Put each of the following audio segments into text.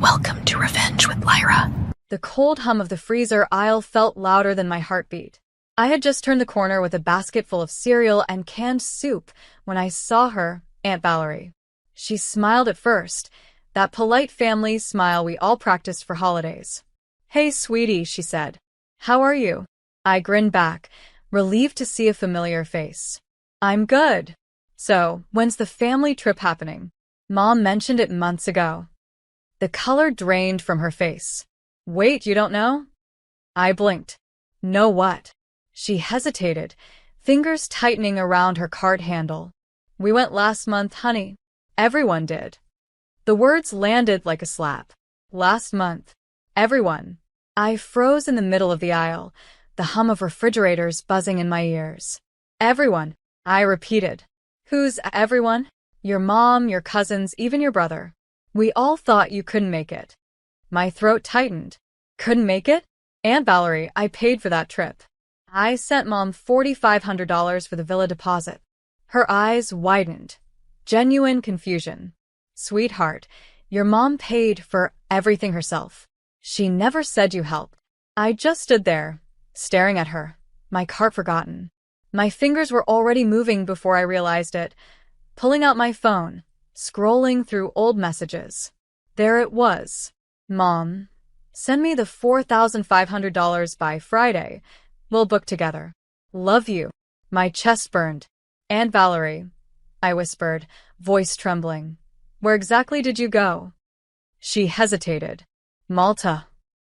Welcome to Revenge with Lyra. The cold hum of the freezer aisle felt louder than my heartbeat. I had just turned the corner with a basket full of cereal and canned soup when I saw her, Aunt Valerie. She smiled at first, that polite family smile we all practiced for holidays. "Hey, sweetie," she said. "How are you?" I grinned back, relieved to see a familiar face. "I'm good. So, when's the family trip happening? Mom mentioned it months ago." The color drained from her face. "Wait, you don't know?" I blinked. "Know what?" She hesitated, fingers tightening around her card handle. "We went last month, honey. Everyone did." The words landed like a slap. Last month. Everyone. I froze in the middle of the aisle, the hum of refrigerators buzzing in my ears. "Everyone," I repeated. "Who's everyone?" "Your mom, your cousins, even your brother. We all thought you couldn't make it." My throat tightened. Couldn't make it? Aunt Valerie, I paid for that trip. I sent Mom $4,500 for the villa deposit. Her eyes widened. Genuine confusion. "Sweetheart, your mom paid for everything herself. She never said you helped." I just stood there, staring at her, my cart forgotten. My fingers were already moving before I realized it, pulling out my phone, scrolling through old messages. There it was. "Mom, send me the $4,500 by Friday. We'll book together. Love you." My chest burned. "Aunt Valerie," I whispered, voice trembling. "Where exactly did you go?" She hesitated. "Malta."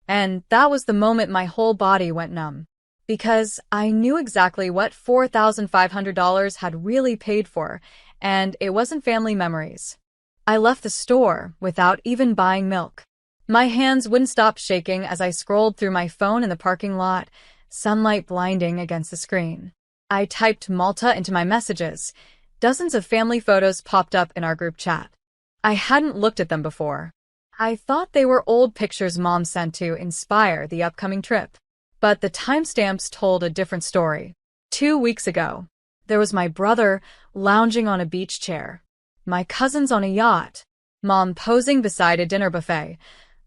And that was the moment my whole body went numb. Because I knew exactly what $4,500 had really paid for, and it wasn't family memories. I left the store without even buying milk. My hands wouldn't stop shaking as I scrolled through my phone in the parking lot, sunlight blinding against the screen. I typed Malta into my messages. Dozens of family photos popped up in our group chat. I hadn't looked at them before. I thought they were old pictures Mom sent to inspire the upcoming trip. But the timestamps told a different story. 2 weeks ago, there was my brother lounging on a beach chair, my cousins on a yacht, Mom posing beside a dinner buffet,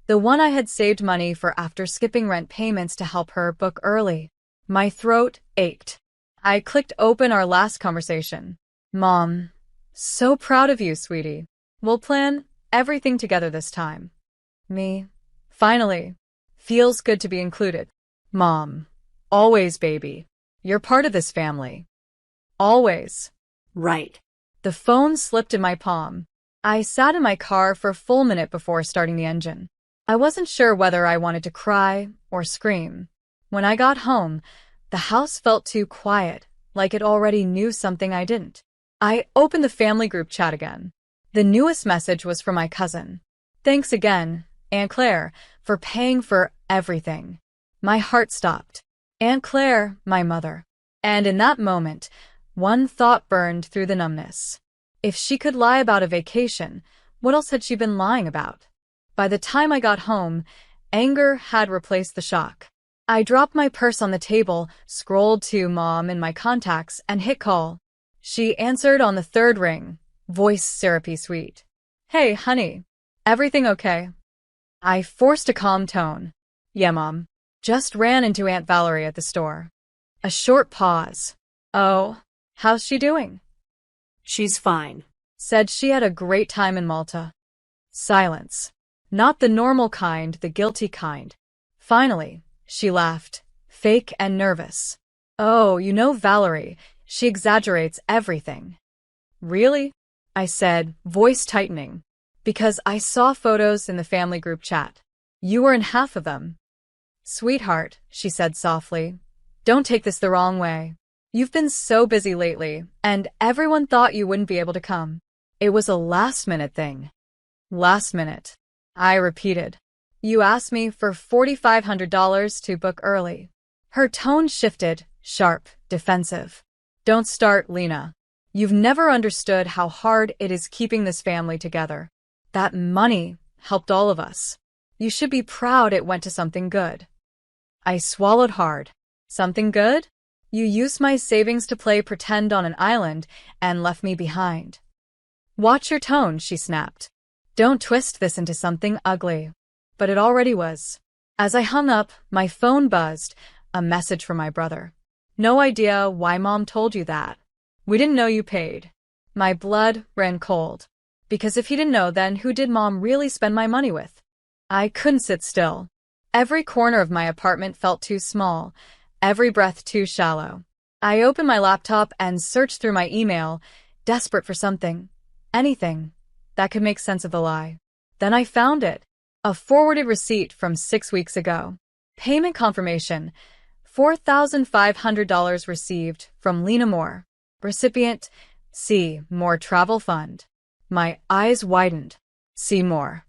the one I had saved money for after skipping rent payments to help her book early. My throat ached. I clicked open our last conversation. "Mom, so proud of you, sweetie. We'll plan everything together this time." Me. Finally. Feels good to be included. "Mom, always, baby. You're part of this family. Always." Right. The phone slipped in my palm. I sat in my car for a full minute before starting the engine. I wasn't sure whether I wanted to cry or scream. When I got home, the house felt too quiet, like it already knew something I didn't. I opened the family group chat again. The newest message was from my cousin. "Thanks again, Aunt Claire, for paying for everything." My heart stopped. Aunt Claire, my mother. And in that moment, one thought burned through the numbness. If she could lie about a vacation, what else had she been lying about? By the time I got home, anger had replaced the shock. I dropped my purse on the table, scrolled to Mom in my contacts, and hit call. She answered on the third ring, voice syrupy sweet. "Hey, honey. Everything okay?" I forced a calm tone. "Yeah, Mom. Just ran into Aunt Valerie at the store." A short pause. "Oh, how's she doing?" She's fine. Said she had a great time in Malta. Silence. Not the normal kind, the guilty kind. Finally, she laughed, fake and nervous. "Oh, you know Valerie, she exaggerates everything." "Really?" I said, voice tightening. "Because I saw photos in the family group chat. You were in half of them." "Sweetheart," she said softly, "don't take this the wrong way. You've been so busy lately, and everyone thought you wouldn't be able to come. It was a last-minute thing." "Last minute," I repeated. "You asked me for $4,500 to book early." Her tone shifted, sharp, defensive. "Don't start, Lena. You've never understood how hard it is keeping this family together. That money helped all of us. You should be proud it went to something good." I swallowed hard. "Something good? You used my savings to play pretend on an island and left me behind." "Watch your tone," she snapped. Don't twist this into something ugly. But it already was. As I hung up, my phone buzzed, a message from my brother. No idea why Mom told you that. We didn't know you paid. My blood ran cold. Because if he didn't know, then who did Mom really spend my money with? I couldn't sit still. Every corner of my apartment felt too small, every breath too shallow. I opened my laptop and searched through my email, desperate for something, anything, that could make sense of the lie. Then I found it. A forwarded receipt from 6 weeks ago. Payment confirmation. $4,500 received from Lena Moore. Recipient, C. Moore Travel Fund. My eyes widened. C. Moore.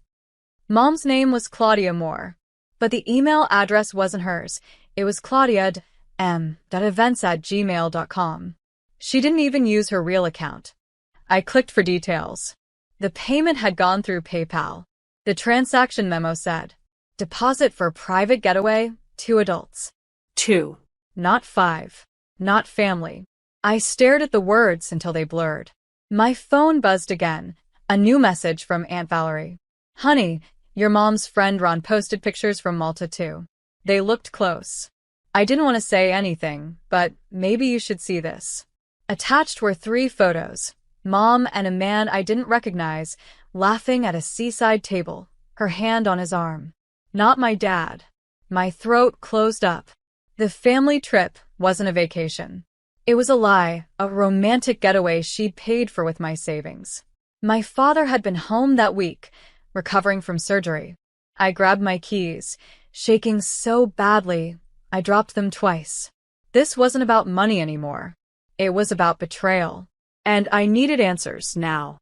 Mom's name was Claudia Moore. But the email address wasn't hers. It was claudia.m.events@gmail.com. She didn't even use her real account. I clicked for details. The payment had gone through PayPal. The transaction memo said, deposit for private getaway, 2 adults. 2. Not 5. Not family. I stared at the words until they blurred. My phone buzzed again. A new message from Aunt Valerie. Honey, your mom's friend Ron posted pictures from Malta too. They looked close. I didn't want to say anything, but maybe you should see this. Attached were 3 photos. Mom and a man I didn't recognize, laughing at a seaside table, her hand on his arm. Not my dad. My throat closed up. The family trip wasn't a vacation. It was a lie, a romantic getaway she'd paid for with my savings. My father had been home that week, recovering from surgery. I grabbed my keys, shaking so badly, I dropped them twice. This wasn't about money anymore. It was about betrayal. And I needed answers now.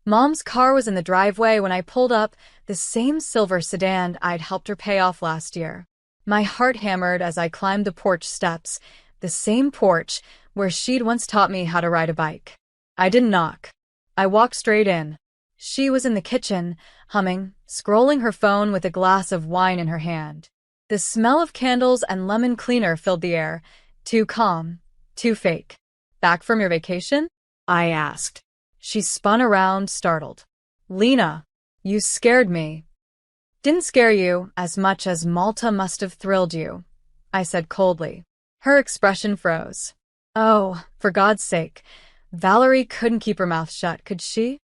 Mom's car was in the driveway when I pulled up, the same silver sedan I'd helped her pay off last year. My heart hammered as I climbed the porch steps, the same porch where she'd once taught me how to ride a bike. I didn't knock. I walked straight in. She was in the kitchen, humming, scrolling her phone with a glass of wine in her hand. The smell of candles and lemon cleaner filled the air. Too calm, too fake. Back from your vacation? I asked. She spun around, startled. Lena, you scared me. Didn't scare you as much as Malta must have thrilled you, I said coldly. Her expression froze. Oh, for God's sake. Valerie couldn't keep her mouth shut, could she?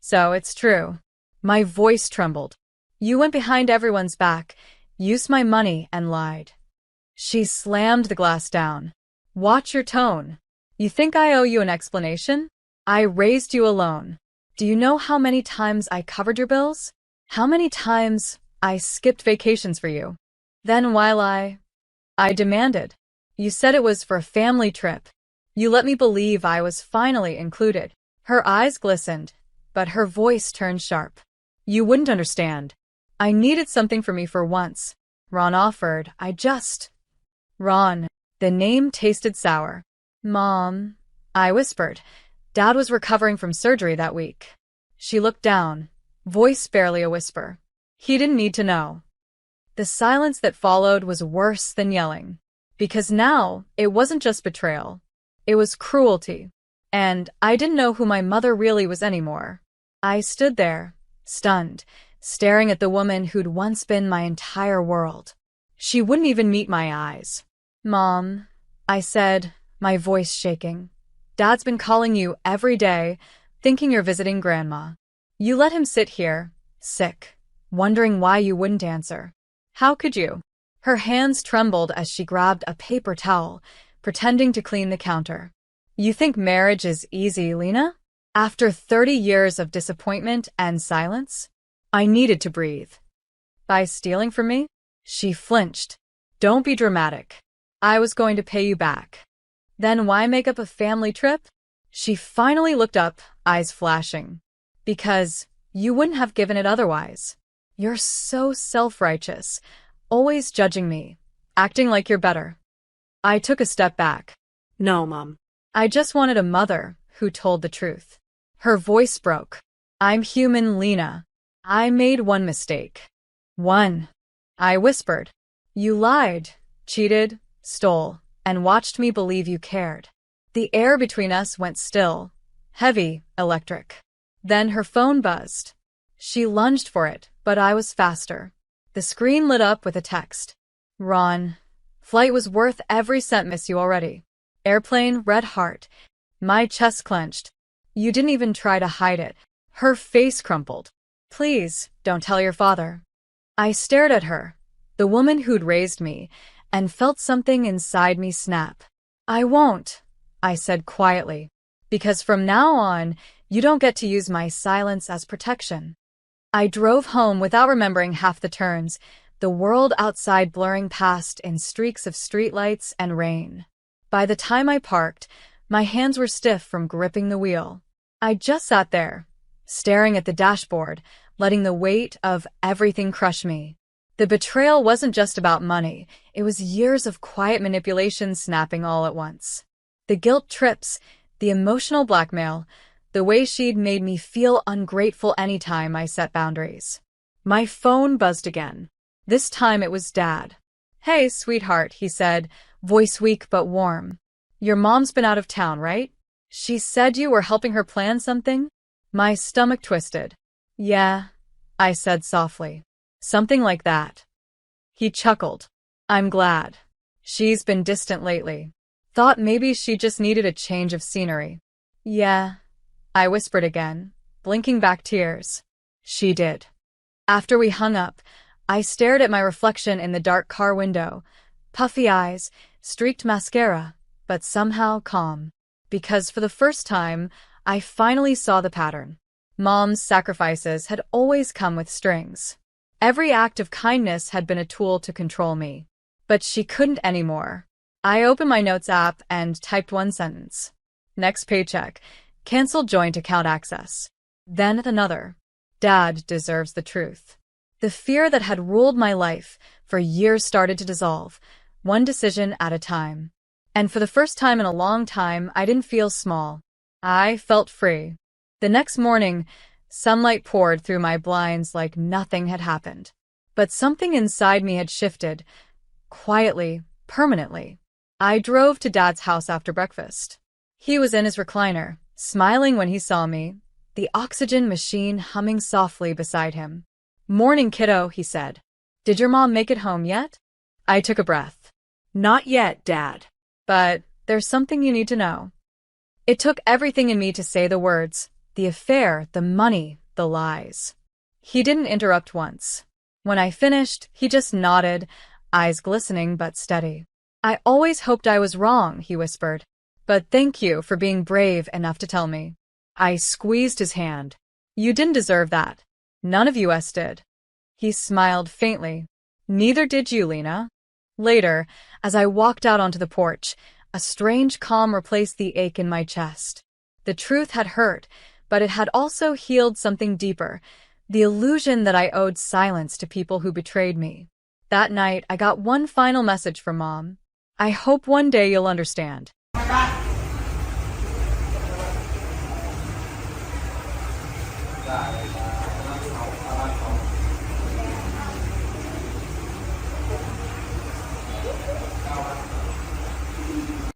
So it's true. My voice trembled. You went behind everyone's back, used my money, and lied. She slammed the glass down. Watch your tone. You think I owe you an explanation? I raised you alone. Do you know how many times I covered your bills? How many times I skipped vacations for you? Then while I demanded. You said it was for a family trip. You let me believe I was finally included. Her eyes glistened, but her voice turned sharp. You wouldn't understand. I needed something for me for once. Ron offered. Ron. The name tasted sour. Mom, I whispered. Dad was recovering from surgery that week. She looked down, voice barely a whisper. He didn't need to know. The silence that followed was worse than yelling. Because now, it wasn't just betrayal. It was cruelty. And I didn't know who my mother really was anymore. I stood there, stunned, staring at the woman who'd once been my entire world. She wouldn't even meet my eyes. Mom, I said, my voice shaking. Dad's been calling you every day, thinking you're visiting Grandma. You let him sit here, sick, wondering why you wouldn't answer. How could you? Her hands trembled as she grabbed a paper towel, pretending to clean the counter. You think marriage is easy, Lena? After 30 years of disappointment and silence? I needed to breathe. By stealing from me? She flinched. Don't be dramatic. I was going to pay you back. Then why make up a family trip? She finally looked up, eyes flashing. Because you wouldn't have given it otherwise. You're so self-righteous, always judging me, acting like you're better. I took a step back. No, Mom. I just wanted a mother who told the truth. Her voice broke. I'm human, Lena. I made one mistake. One. I whispered. You lied, cheated, stole, and watched me believe you cared. The air between us went still, heavy, electric. Then her phone buzzed. She lunged for it, but I was faster. The screen lit up with a text. Ron. Flight was worth every cent, miss you already. Airplane, red heart. My chest clenched. You didn't even try to hide it. Her face crumpled. Please, don't tell your father. I stared at her, the woman who'd raised me, and felt something inside me snap. I won't, I said quietly, because from now on, you don't get to use my silence as protection. I drove home without remembering half the turns, the world outside blurring past in streaks of streetlights and rain. By the time I parked, my hands were stiff from gripping the wheel. I just sat there, staring at the dashboard, letting the weight of everything crush me. The betrayal wasn't just about money, it was years of quiet manipulation snapping all at once. The guilt trips, the emotional blackmail, the way she'd made me feel ungrateful anytime I set boundaries. My phone buzzed again. This time it was Dad. Hey, sweetheart, he said, voice weak but warm. Your mom's been out of town, right? She said you were helping her plan something? My stomach twisted. Yeah, I said softly. Something like that. He chuckled. I'm glad. She's been distant lately. Thought maybe she just needed a change of scenery. Yeah, I whispered again, blinking back tears. She did. After we hung up, I stared at my reflection in the dark car window. Puffy eyes, streaked mascara, but somehow calm. Because for the first time, I finally saw the pattern. Mom's sacrifices had always come with strings. Every act of kindness had been a tool to control me. But she couldn't anymore. I opened my notes app and typed one sentence. Next paycheck. Cancel joint account access. Then another. Dad deserves the truth. The fear that had ruled my life for years started to dissolve, one decision at a time. And for the first time in a long time, I didn't feel small. I felt free. The next morning, sunlight poured through my blinds like nothing had happened. But something inside me had shifted, quietly, permanently. I drove to Dad's house after breakfast. He was in his recliner, smiling when he saw me, the oxygen machine humming softly beside him. Morning, kiddo, he said. Did your mom make it home yet? I took a breath. Not yet, Dad. But there's something you need to know. It took everything in me to say the words, the affair, the money, the lies. He didn't interrupt once. When I finished, he just nodded, eyes glistening but steady. I always hoped I was wrong, he whispered. But thank you for being brave enough to tell me. I squeezed his hand. You didn't deserve that. None of us did. He smiled faintly. Neither did you, Lena. Later, as I walked out onto the porch, a strange calm replaced the ache in my chest. The truth had hurt, but it had also healed something deeper, the illusion that I owed silence to people who betrayed me. That night, I got one final message from Mom. I hope one day you'll understand.